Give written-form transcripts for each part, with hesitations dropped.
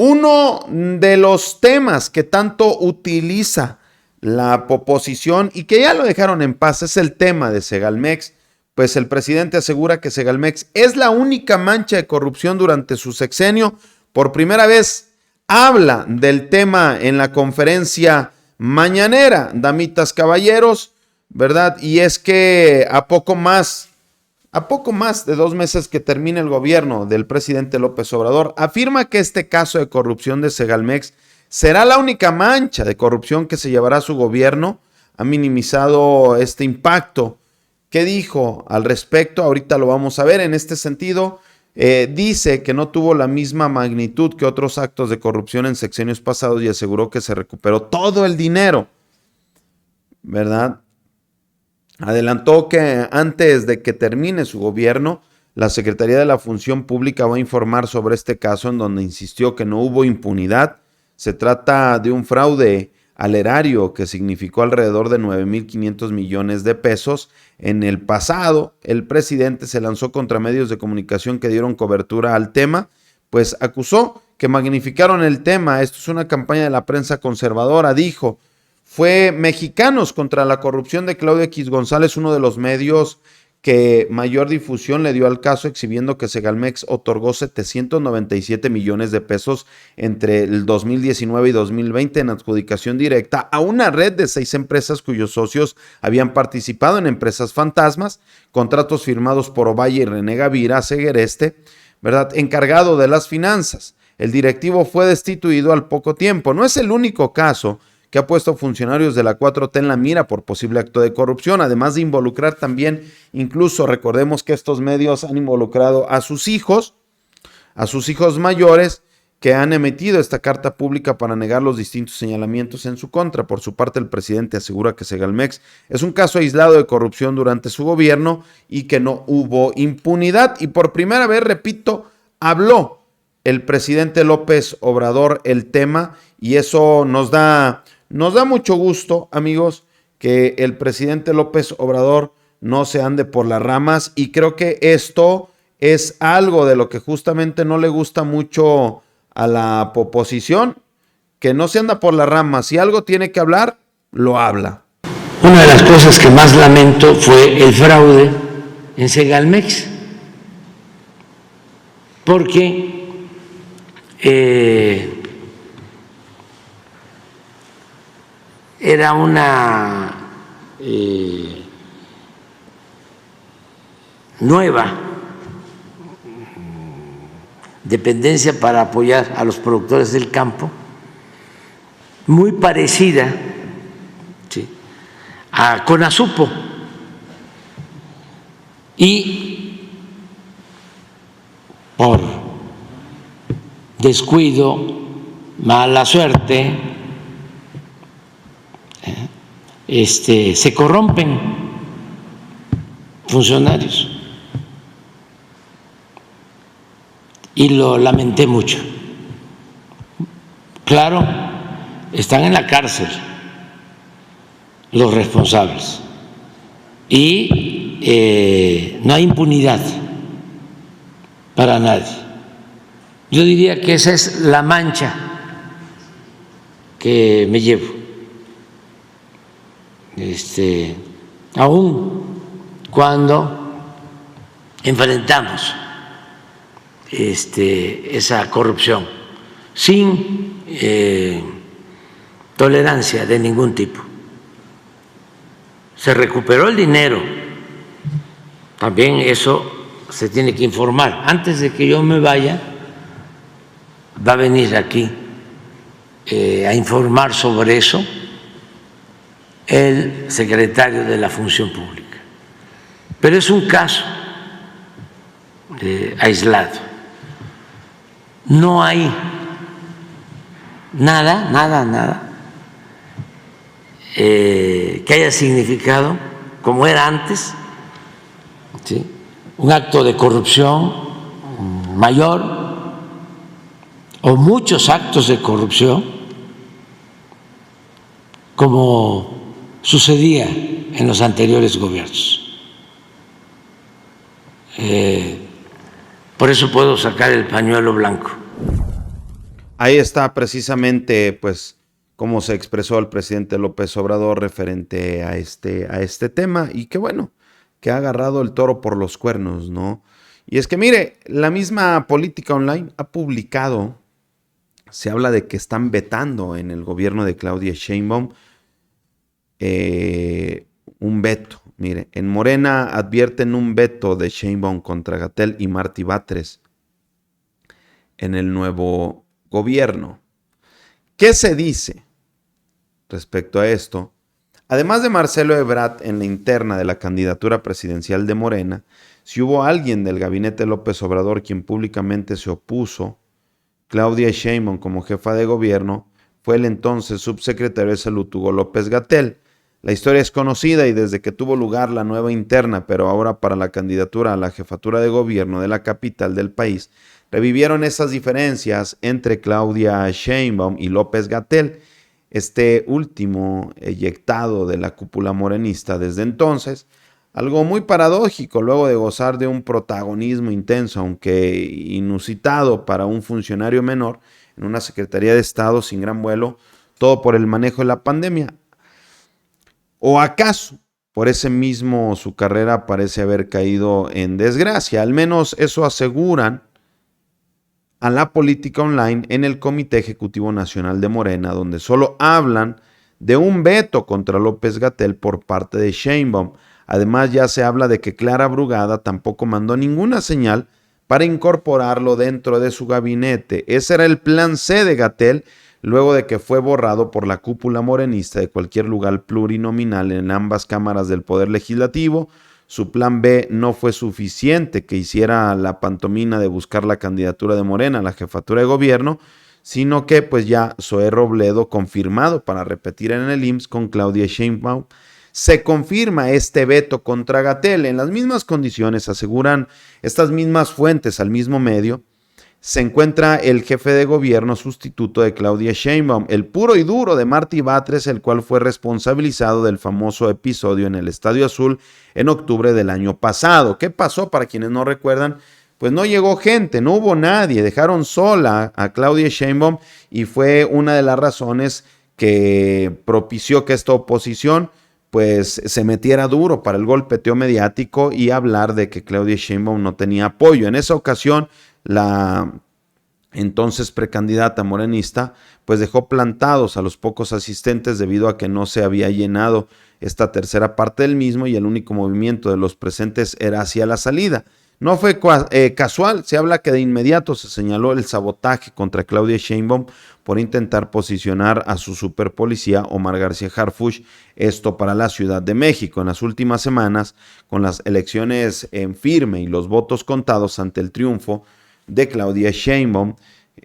Uno de los temas que tanto utiliza la oposición y que ya lo dejaron en paz es el tema de Segalmex. Pues el presidente asegura que Segalmex es la única mancha de corrupción durante su sexenio. Por primera vez habla del tema en la conferencia mañanera, damitas, caballeros, ¿verdad? Y es que a poco más de 2 meses que termine el gobierno del presidente López Obrador, afirma que este caso de corrupción de Segalmex será la única mancha de corrupción que se llevará a su gobierno. Ha minimizado este impacto. ¿Qué dijo al respecto? Ahorita lo vamos a ver. En este sentido, dice que no tuvo la misma magnitud que otros actos de corrupción en sexenios pasados y aseguró que se recuperó todo el dinero, ¿verdad? Adelantó que antes de que termine su gobierno, la Secretaría de la Función Pública va a informar sobre este caso, en donde insistió que no hubo impunidad. Se trata de un fraude al erario que significó alrededor de 9,500 millones de pesos. En el pasado, el presidente se lanzó contra medios de comunicación que dieron cobertura al tema, pues acusó que magnificaron el tema. Esto es una campaña de la prensa conservadora, dijo. Fue Mexicanos contra la Corrupción de Claudio X González, uno de los medios que mayor difusión le dio al caso, exhibiendo que Segalmex otorgó 797 millones de pesos entre el 2019 y 2020 en adjudicación directa a una red de 6 empresas cuyos socios habían participado en empresas fantasmas, contratos firmados por Ovalle y René Gavira Seguereste, ¿verdad?, encargado de las finanzas. El directivo fue destituido al poco tiempo. No es el único caso que ha puesto funcionarios de la 4T en la mira por posible acto de corrupción, además de involucrar también, incluso recordemos que estos medios han involucrado a sus hijos mayores, que han emitido esta carta pública para negar los distintos señalamientos en su contra. Por su parte, el presidente asegura que Segalmex es un caso aislado de corrupción durante su gobierno y que no hubo impunidad. Y por primera vez, repito, habló el presidente López Obrador el tema, y eso nos da mucho gusto, amigos, que el presidente López Obrador no se ande por las ramas, y creo que esto es algo de lo que justamente no le gusta mucho a la oposición, que no se anda por las ramas. Si algo tiene que hablar, lo habla. Una de las cosas que más lamento fue el fraude en Segalmex, porque era una nueva dependencia para apoyar a los productores del campo, muy parecida, ¿sí?, a Conasupo, y por descuido, mala suerte, se corrompen funcionarios, y lo lamenté mucho. Claro, están en la cárcel los responsables y no hay impunidad para nadie. Yo diría que esa es la mancha que me llevo. Aún cuando enfrentamos esa corrupción sin tolerancia de ningún tipo. Se recuperó el dinero, también eso se tiene que informar. Antes de que yo me vaya, va a venir aquí a informar sobre eso el secretario de la Función Pública. Pero es un caso aislado. No hay nada que haya significado, como era antes, ¿sí?, un acto de corrupción mayor o muchos actos de corrupción, como sucedía en los anteriores gobiernos. Por eso puedo sacar el pañuelo blanco. Ahí está precisamente, pues, cómo se expresó el presidente López Obrador referente a este tema. Y qué bueno, que ha agarrado el toro por los cuernos, ¿no? Y es que mire, la misma Política Online ha publicado, se habla de que están vetando en el gobierno de Claudia Sheinbaum un veto. Mire, en Morena advierten un veto de Sheinbaum contra Gatell y Martí Batres en el nuevo gobierno. ¿Qué se dice respecto a esto? Además de Marcelo Ebrard en la interna de la candidatura presidencial de Morena, si hubo alguien del gabinete López Obrador quien públicamente se opuso, Claudia Sheinbaum como jefa de gobierno, fue el entonces subsecretario de Salud Hugo López-Gatell. La historia es conocida y desde que tuvo lugar la nueva interna, pero ahora para la candidatura a la jefatura de gobierno de la capital del país, revivieron esas diferencias entre Claudia Sheinbaum y López-Gatell, este último eyectado de la cúpula morenista desde entonces. Algo muy paradójico luego de gozar de un protagonismo intenso, aunque inusitado para un funcionario menor en una Secretaría de Estado sin gran vuelo, todo por el manejo de la pandemia. ¿O acaso por ese mismo su carrera parece haber caído en desgracia? Al menos eso aseguran a la Política Online en el Comité Ejecutivo Nacional de Morena, donde solo hablan de un veto contra López-Gatell por parte de Sheinbaum. Además, ya se habla de que Clara Brugada tampoco mandó ninguna señal para incorporarlo dentro de su gabinete. Ese era el plan C de Gatell, luego de que fue borrado por la cúpula morenista de cualquier lugar plurinominal en ambas cámaras del Poder Legislativo. Su plan B no fue suficiente, que hiciera la pantomima de buscar la candidatura de Morena a la jefatura de gobierno, sino que pues ya Zoé Robledo, confirmado para repetir en el IMSS con Claudia Sheinbaum, se confirma este veto contra Gatell. En las mismas condiciones, aseguran estas mismas fuentes al mismo medio, se encuentra el jefe de gobierno sustituto de Claudia Sheinbaum, el puro y duro de Martí Batres, el cual fue responsabilizado del famoso episodio en el Estadio Azul en octubre del año pasado. ¿Qué pasó? Para quienes no recuerdan, pues no llegó gente, no hubo nadie, dejaron sola a Claudia Sheinbaum y fue una de las razones que propició que esta oposición pues se metiera duro para el golpeteo mediático y hablar de que Claudia Sheinbaum no tenía apoyo. En esa ocasión, la entonces precandidata morenista pues dejó plantados a los pocos asistentes debido a que no se había llenado esta tercera parte del mismo y el único movimiento de los presentes era hacia la salida. No fue casual, se habla que de inmediato se señaló el sabotaje contra Claudia Sheinbaum por intentar posicionar a su superpolicía Omar García Harfuch, esto para la Ciudad de México. En las últimas semanas, con las elecciones en firme y los votos contados ante el triunfo de Claudia Sheinbaum,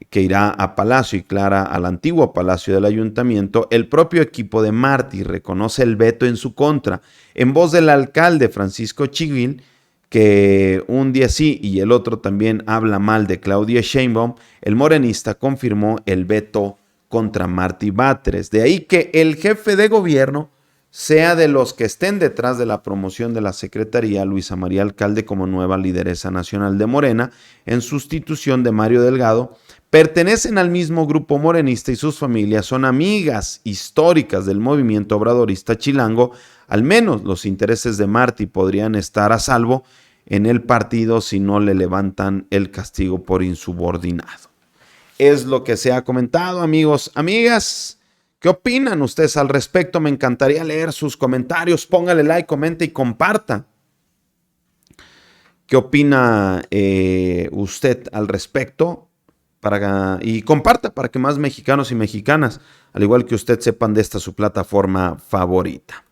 que irá a Palacio y Clara al antiguo Palacio del Ayuntamiento, el propio equipo de Martí reconoce el veto en su contra, en voz del alcalde Francisco Chivil, que un día sí y el otro también habla mal de Claudia Sheinbaum. El morenista confirmó el veto contra Martí Batres. De ahí que el jefe de gobierno sea de los que estén detrás de la promoción de la secretaría, Luisa María Alcalde como nueva lideresa nacional de Morena, en sustitución de Mario Delgado. Pertenecen al mismo grupo morenista y sus familias son amigas históricas del movimiento obradorista chilango. Al menos los intereses de Martí podrían estar a salvo en el partido si no le levantan el castigo por insubordinado. Es lo que se ha comentado, amigos, amigas. ¿Qué opinan ustedes al respecto? Me encantaría leer sus comentarios. Póngale like, comente y comparta. ¿Qué opina usted al respecto? Y comparta para que más mexicanos y mexicanas, al igual que usted, sepan de esta su plataforma favorita.